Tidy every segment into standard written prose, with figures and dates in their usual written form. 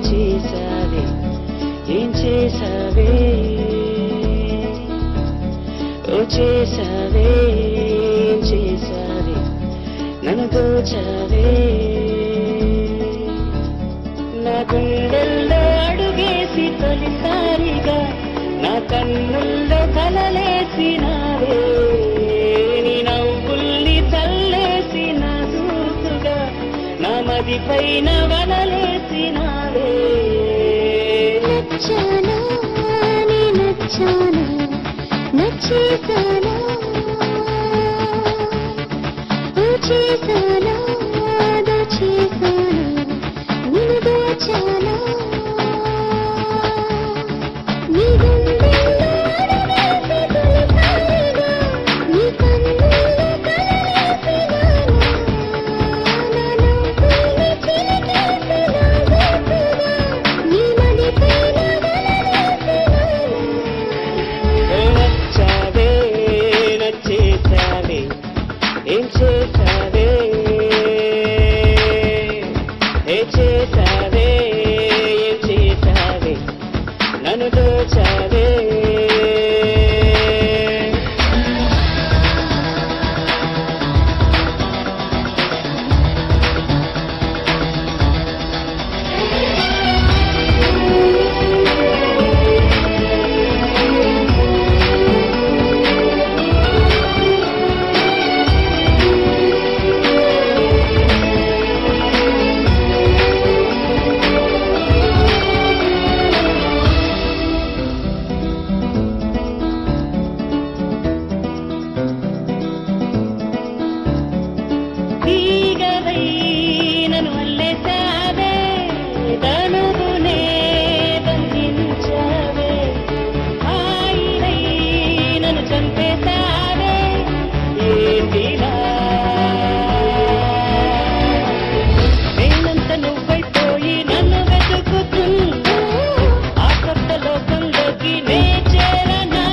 చేసావే ఏం చేసావే ఓ చేసావే ఏం చేసావే నన్ను దోచావే నా గుండెల్లో అడుగేసి తొలిసారిగా నా కన్నుల్లో కలలేసినావే నీ నవ్వుల్ని చల్లేసి నా దూకుగా నా మది పైన వలలేసినావే నచ్చానా నీ నచ్చానా నచ్చేసానా చేసానా దోచేసానా నిన్ను దోచానా నీ గుండెల్లో అడుగేసి తొలిసారిగా నీ కన్నుల్లో కలలేసినానా నా నవ్వుల్ని చిలికేసి నా దూకుగా నీ మది పైన వలలేసినానా నచ్చావే నచ్చేసావే ఏం చేసావే ఏ చేసావే ఏం చేసావే నన్ను దోచావే తీగవై నన్ను అల్లేసావే తనువునే బంధించావే హాయివై నన్ను చంపేసావే ఏంటిలా నేనంత నువ్వైపోయి నన్ను వెతుకుతున్నా ఆ కొత్త లోకంలోకి నే చేరనా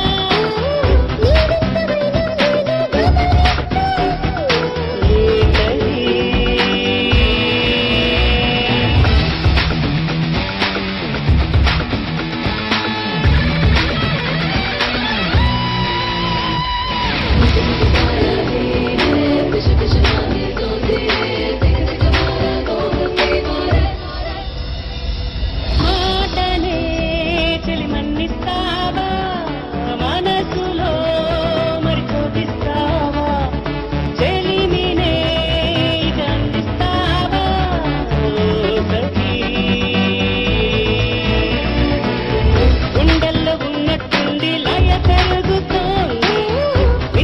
మాటనే చెలి మన్నిస్తావా మనసులో మరి చూపిస్తావా చెలిమినే ఇక అందిస్తావా సఖీ గుండెల్లో ఉన్నట్టుండి లయ పెరుగుతోంది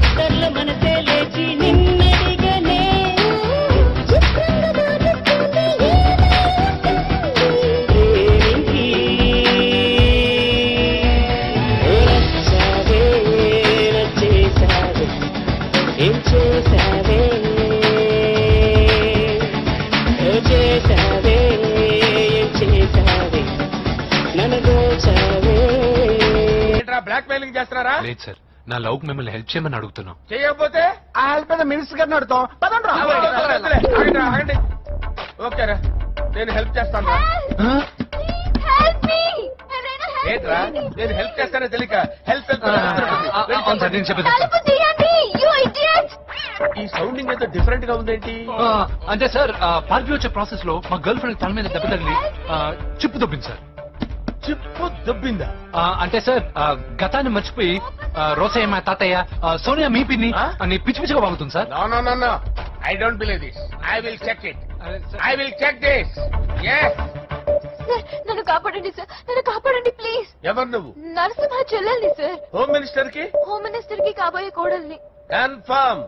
ఇద్దర్ల మనసే లేచి నిన్నడిగనే ప్రేమించి నచ్చావే నచ్చేసావే ఏం చేసావే ఓ చేసావే ఏం చేసావే నన్ను దోచావే బ్లాక్ మెయిలింగ్ చేస్తున్నారా? లేదు సార్, నా లవ్ మిమ్మల్ని హెల్ప్ చేయమని అడుగుతున్నాం. చేయకపోతే ఆ హెల్ప్ అయితే మినిస్టర్ గారిని అడుగుతాం పదండి రా. ఆగండి ఆగండి. ఓకేరా, నేను హెల్ప్ చేస్తాను రా. ఏంట్రా, నేను హెల్ప్ చేస్తానో తెలియక హెల్ప్ అవును సార్, నేను చెప్పేది ఈ సౌండింగ్ ఏదో డిఫరెంట్ గా ఉందేంటి? అంటే సార్, పార్టీ వచ్చే ప్రాసెస్ లో మా గర్ల్ ఫ్రెండ్ తల మీద దెబ్బ తగిలి చిప్పు దొబ్బింది సార్. చిప్పు దొబ్బిందా? అంటే సార్, గతాన్ని మర్చిపోయి రోసయ్య మా తాతయ్య, సోనియా మీ పిన్ని అని పిచ్చి పిచ్చిగా వాగుతుంది sir. No I don't believe this. I will check it. I will check this. yes నన్ను కాపాడండి సార్, నన్ను కాపాడండి ప్లీజ్. ఎవరు నువ్వు? నరసింహ చెల్లెల్ని సార్, హోమ్ మినిస్టర్ కి హోమ్ మినిస్టర్ కి కాబోయే కోడల్ని. కన్ఫర్మ్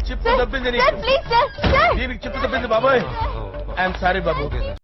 చిప్పు దొబ్బింది నీకు. ప్లీజ్ సార్, దీనికి చిప్పు దొబ్బింది బాబోయ్. I'm sorry Babu.